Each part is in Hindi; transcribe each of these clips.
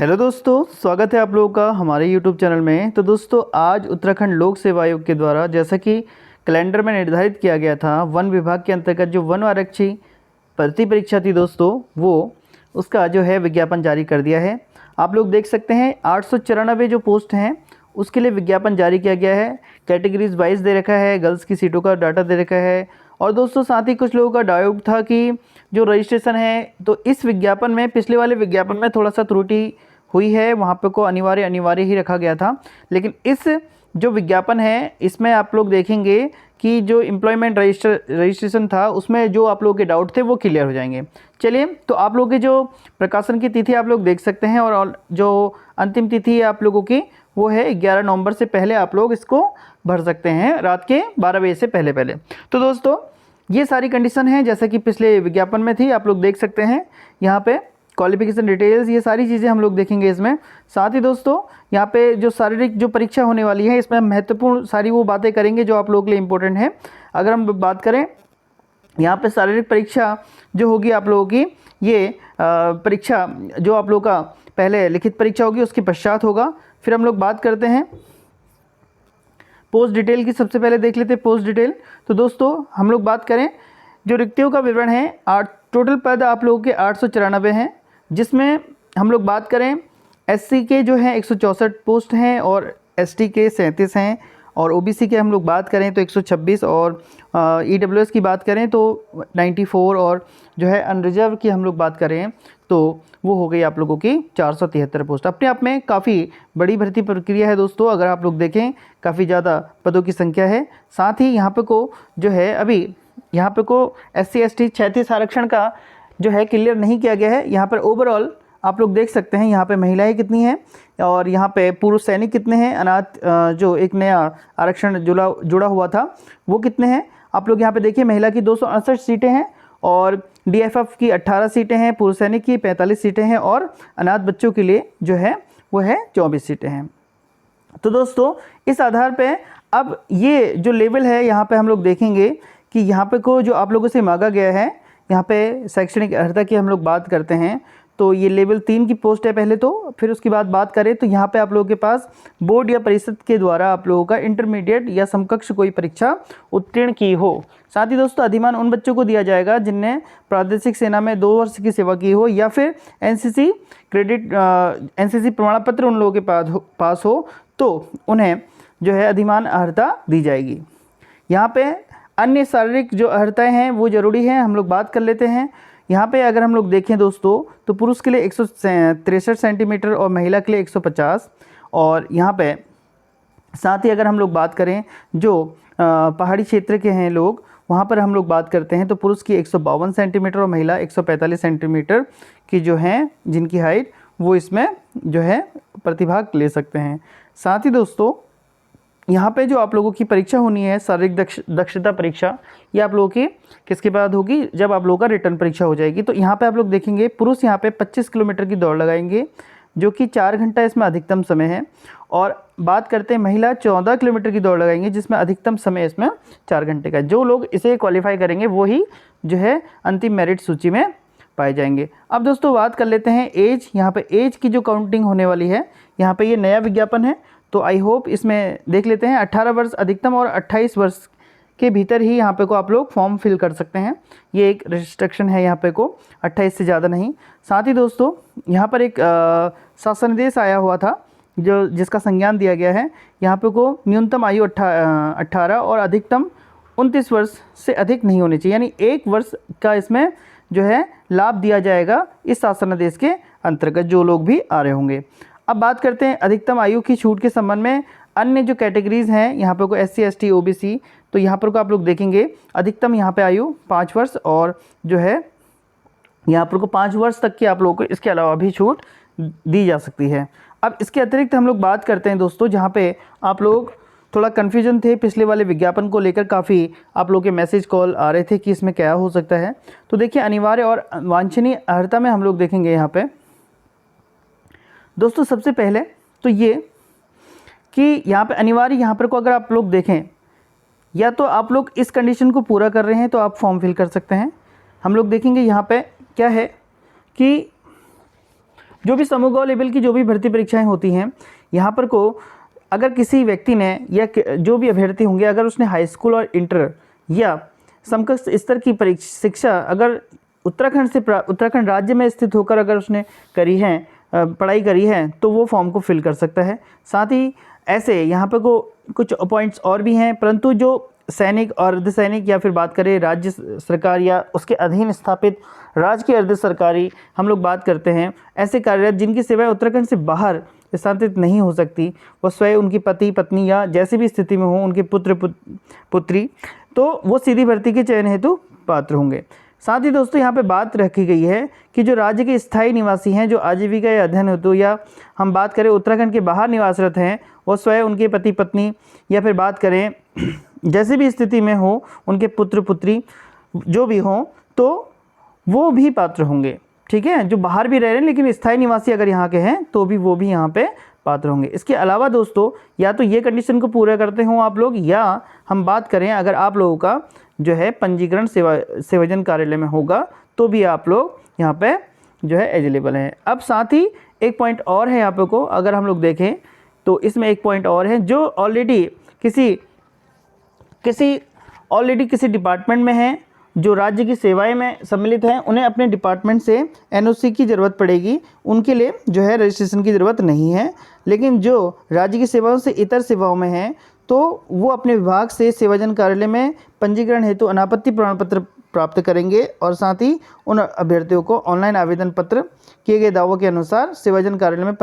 हेलो दोस्तों, स्वागत है आप लोगों का हमारे यूट्यूब चैनल में। तो दोस्तों, आज उत्तराखंड लोक सेवा आयोग के द्वारा जैसा कि कैलेंडर में निर्धारित किया गया था, वन विभाग के अंतर्गत जो वन आरक्षी भर्ती परीक्षा थी दोस्तों, वो उसका जो है विज्ञापन जारी कर दिया है। आप लोग देख सकते हैं 894 जो पोस्ट हैं उसके लिए विज्ञापन जारी किया गया है। कैटेगरीज वाइज दे रखा है, गर्ल्स की सीटों का डाटा दे रखा है। और दोस्तों साथ ही कुछ लोगों का डाउट था कि जो रजिस्ट्रेशन है, तो इस विज्ञापन में, पिछले वाले विज्ञापन में थोड़ा सा त्रुटि हुई है, वहाँ पे को अनिवार्य ही रखा गया था। लेकिन इस जो विज्ञापन है इसमें आप लोग देखेंगे कि जो एम्प्लॉयमेंट रजिस्ट्रेशन था उसमें जो आप लोगों के डाउट थे वो क्लियर हो जाएंगे। चलिए, तो आप लोगों की जो प्रकाशन की तिथि आप लोग देख सकते हैं, और जो अंतिम तिथि है आप लोगों की वो है 11 नवंबर से पहले आप लोग इसको भर सकते हैं, रात के 12 बजे से पहले। तो दोस्तों, ये सारी कंडीशन है जैसा कि पिछले विज्ञापन में थी, आप लोग देख सकते हैं यहाँ पे क्वालिफिकेशन डिटेल्स, ये सारी चीज़ें हम लोग देखेंगे इसमें। साथ ही दोस्तों, यहाँ पे जो शारीरिक जो परीक्षा होने वाली है इसमें हम महत्वपूर्ण सारी वो बातें करेंगे जो आप लोगों के लिए इम्पोर्टेंट है। अगर हम बात करें यहाँ पे शारीरिक परीक्षा जो होगी आप लोगों की, ये परीक्षा जो आप लोगों का पहले लिखित परीक्षा होगी उसके पश्चात होगा। फिर हम लोग बात करते हैं पोस्ट डिटेल की। सबसे पहले देख लेते हैं पोस्ट डिटेल। तो दोस्तों, हम लोग बात करें जो रिक्तियों का विवरण है, टोटल पद आप लोगों के 894 हैं, जिसमें हम लोग बात करें एससी के जो हैं 164 पोस्ट हैं और एसटी के 37 हैं, और ओबीसी के हम लोग बात करें तो 126, और ईडब्ल्यूएस की बात करें तो 94, और जो है अनरिजर्व की हम लोग बात करें तो वो हो गई आप लोगों की 473 पोस्ट। अपने आप में काफ़ी बड़ी भर्ती प्रक्रिया है दोस्तों। अगर आप लोग देखें, काफ़ी ज़्यादा पदों की संख्या है। साथ ही यहाँ पे को जो है अभी यहाँ पे को SC ST 36 आरक्षण का जो है क्लियर नहीं किया गया है। यहाँ पर ओवरऑल आप लोग देख सकते हैं यहाँ पे महिलाएं कितनी हैं, और यहाँ पे पुरुष सैनिक कितने हैं, अनाथ जो एक नया आरक्षण जुड़ा हुआ था वो कितने हैं। आप लोग यहाँ पे देखिए, महिला की 268 सीटें हैं, और DFF की 18 सीटें हैं, पुरुष सैनिक की 45 सीटें हैं, और अनाथ बच्चों के लिए जो है वो है 24 सीटें हैं। तो दोस्तों, इस आधार पे अब ये जो लेवल है यहाँ पे हम लोग देखेंगे कि यहाँ पे को जो आप लोगों से मांगा गया है, यहाँ पे शैक्षणिक अर्हता की हम लोग बात करते हैं तो ये लेवल 3 की पोस्ट है पहले तो। फिर उसके बाद बात करें तो यहाँ पे आप लोगों के पास बोर्ड या परिषद के द्वारा आप लोगों का इंटरमीडिएट या समकक्ष कोई परीक्षा उत्तीर्ण की हो। साथ ही दोस्तों, अधिमान उन बच्चों को दिया जाएगा जिनने प्रादेशिक सेना में 2 वर्ष की सेवा की हो, या फिर NCC प्रमाण पत्र उन लोगों के पास हो तो उन्हें जो है अधिमान अर्हता दी जाएगी। यहाँ पे अन्य शारीरिक जो अर्हताएँ हैं वो ज़रूरी हैं, हम लोग बात कर लेते हैं। यहाँ पे अगर हम लोग देखें दोस्तों, तो पुरुष के लिए 163 सेंटीमीटर और महिला के लिए 150। और यहाँ पे साथ ही अगर हम लोग बात करें जो पहाड़ी क्षेत्र के हैं लोग, वहाँ पर हम लोग बात करते हैं तो पुरुष की 152 सेंटीमीटर और महिला 145 सेंटीमीटर की जो हैं जिनकी हाइट, वो इसमें जो है प्रतिभाग ले सकते हैं। साथ ही दोस्तों, यहाँ पे जो आप लोगों की परीक्षा होनी है, शारीरिक दक्षता परीक्षा, ये आप लोगों की किसके बाद होगी, जब आप लोगों का रिटर्न परीक्षा हो जाएगी। तो यहाँ पे आप लोग देखेंगे पुरुष यहाँ पे 25 किलोमीटर की दौड़ लगाएंगे, जो कि 4 घंटा इसमें अधिकतम समय है। और बात करते हैं महिला 14 किलोमीटर की दौड़ लगाएंगे, जिसमें अधिकतम समय इसमें 4 घंटे का। जो लोग इसे क्वालिफाई करेंगे वही जो है अंतिम मेरिट सूची में पाए जाएंगे। अब दोस्तों, बात कर लेते हैं एज। यहाँ पे एज की जो काउंटिंग होने वाली है, यहाँ पे ये नया विज्ञापन है तो आई होप इसमें देख लेते हैं। 18 वर्ष अधिकतम और 28 वर्ष के भीतर ही यहाँ पे को आप लोग फॉर्म फिल कर सकते हैं। ये एक रिस्ट्रिक्शन है यहाँ पे को, 28 से ज़्यादा नहीं। साथ ही दोस्तों, यहाँ पर एक शासनादेश आया हुआ था जिसका संज्ञान दिया गया है। यहाँ पे को न्यूनतम आयु 18 और अधिकतम 29 वर्ष से अधिक नहीं होनी चाहिए, यानी 1 वर्ष का इसमें जो है लाभ दिया जाएगा इस शासनादेश के अंतर्गत जो लोग भी आ रहे होंगे। अब बात करते हैं अधिकतम आयु की छूट के संबंध में। अन्य जो कैटेगरीज़ हैं यहाँ पर को SC ST OBC, तो यहाँ पर को आप लोग देखेंगे अधिकतम यहाँ पे आयु 5 वर्ष, और जो है यहाँ पर को 5 वर्ष तक की आप लोगों को इसके अलावा भी छूट दी जा सकती है। अब इसके अतिरिक्त हम लोग बात करते हैं दोस्तों, जहाँ पे आप लोग थोड़ा कन्फ्यूजन थे पिछले वाले विज्ञापन को लेकर, काफ़ी आप लोगों के मैसेज कॉल आ रहे थे कि इसमें क्या हो सकता है। तो देखिए, अनिवार्य और वांछनीय अर्हता में हम लोग देखेंगे यहाँ पे दोस्तों, सबसे पहले तो ये कि यहाँ पे अनिवार्य, यहाँ पर को अगर आप लोग देखें, या तो आप लोग इस कंडीशन को पूरा कर रहे हैं तो आप फॉर्म फिल कर सकते हैं। हम लोग देखेंगे यहाँ पे क्या है कि जो भी समूह ग लेवल की जो भी भर्ती परीक्षाएं होती हैं, यहाँ पर को अगर किसी व्यक्ति ने या जो भी अभ्यर्थी होंगे अगर उसने हाई स्कूल और इंटर या समकक्ष स्तर की शिक्षा अगर उत्तराखंड राज्य में स्थित होकर अगर उसने करी है, पढ़ाई करी है, तो वो फॉर्म को फिल कर सकता है। साथ ही ऐसे यहाँ पर को कुछ पॉइंट्स और भी हैं, परंतु जो सैनिक और अर्धसैनिक या फिर बात करें राज्य सरकार या उसके अधीन स्थापित राज्य की अर्ध सरकारी हम लोग बात करते हैं, ऐसे कार्यरत जिनकी सेवाएं उत्तराखंड से बाहर स्थानांतरित नहीं हो सकती, वो स्वयं उनकी पति पत्नी या जैसी भी स्थिति में हो उनके पुत्र पुत्री, तो वो सीधी भर्ती के चयन हेतु पात्र होंगे। साथ ही दोस्तों यहाँ पे बात रखी गई है कि जो राज्य के स्थायी निवासी हैं, जो आजीविका या अध्ययन हेतु या हम बात करें उत्तराखंड के बाहर निवासरत हैं, वो स्वयं उनके पति पत्नी या फिर बात करें जैसे भी स्थिति में हो उनके पुत्र पुत्री जो भी हों, तो वो भी पात्र होंगे। ठीक है, जो बाहर भी रह रहे हैं लेकिन स्थायी निवासी अगर यहाँ के हैं तो भी वो भी यहाँ पे पात्र होंगे। इसके अलावा दोस्तों या तो ये कंडीशन को पूरा करते हो आप लोग, या हम बात करें अगर आप लोगों का जो है पंजीकरण सेवायोजन कार्यालय में होगा तो भी आप लोग यहाँ पे जो है एलिजिबल हैं। अब साथ ही एक पॉइंट और है यहाँ पे को अगर हम लोग देखें तो इसमें एक पॉइंट और है, जो ऑलरेडी किसी डिपार्टमेंट में हैं, जो राज्य की सेवाएं में सम्मिलित हैं, उन्हें अपने डिपार्टमेंट से एनओसी की ज़रूरत पड़ेगी, उनके लिए जो है रजिस्ट्रेशन की ज़रूरत नहीं है। लेकिन जो राज्य की सेवाओं से इतर सेवाओं में हैं तो वो अपने विभाग से सेवायोजन कार्यालय में पंजीकरण हेतु अनापत्ति प्रमाण पत्र प्राप्त करेंगे और साथ ही उन अभ्यर्थियों को ऑनलाइन आवेदन पत्र किए गए दावों के अनुसार सेवायोजन कार्यालय में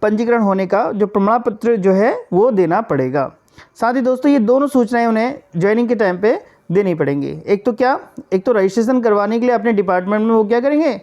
पंजीकरण होने का जो प्रमाण पत्र जो है वो देना पड़ेगा। साथ ही दोस्तों ये दोनों सूचनाएं उन्हें ज्वाइनिंग के टाइम पे देनी पड़ेंगी। एक तो रजिस्ट्रेशन करवाने के लिए अपने डिपार्टमेंट में वो क्या करेंगे,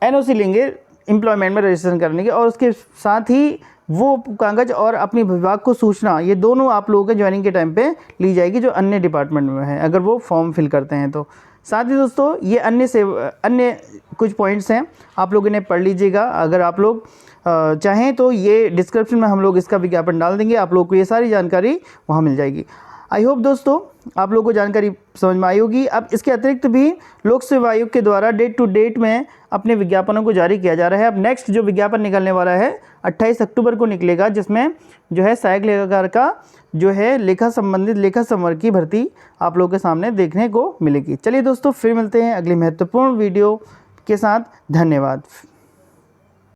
एनओसी लेंगे एम्प्लॉयमेंट में रजिस्ट्रेशन करने के, और उसके साथ ही वो कागज और अपने विभाग को सूचना, ये दोनों आप लोगों के ज्वाइनिंग के टाइम पे ली जाएगी जो अन्य डिपार्टमेंट में है अगर वो फॉर्म फिल करते हैं तो। साथ ही दोस्तों ये अन्य कुछ पॉइंट्स हैं, आप लोग इन्हें पढ़ लीजिएगा। अगर आप लोग चाहें तो ये डिस्क्रिप्शन में हम लोग इसका विज्ञापन डाल देंगे, आप लोगों को ये सारी जानकारी वहाँ मिल जाएगी। आई होप दोस्तों आप लोगों को जानकारी समझ में आई होगी। अब इसके अतिरिक्त भी लोक सेवा आयोग के द्वारा डेट टू डेट में अपने विज्ञापनों को जारी किया जा रहा है। अब नेक्स्ट जो विज्ञापन निकलने वाला है 28 अक्टूबर को निकलेगा, जिसमें जो है सहायक लेखाकार का जो है लेखा संबंधित लेखा संवर्ग की भर्ती आप लोगों के सामने देखने को मिलेगी। चलिए दोस्तों फिर मिलते हैं अगली महत्वपूर्ण वीडियो के साथ। धन्यवाद।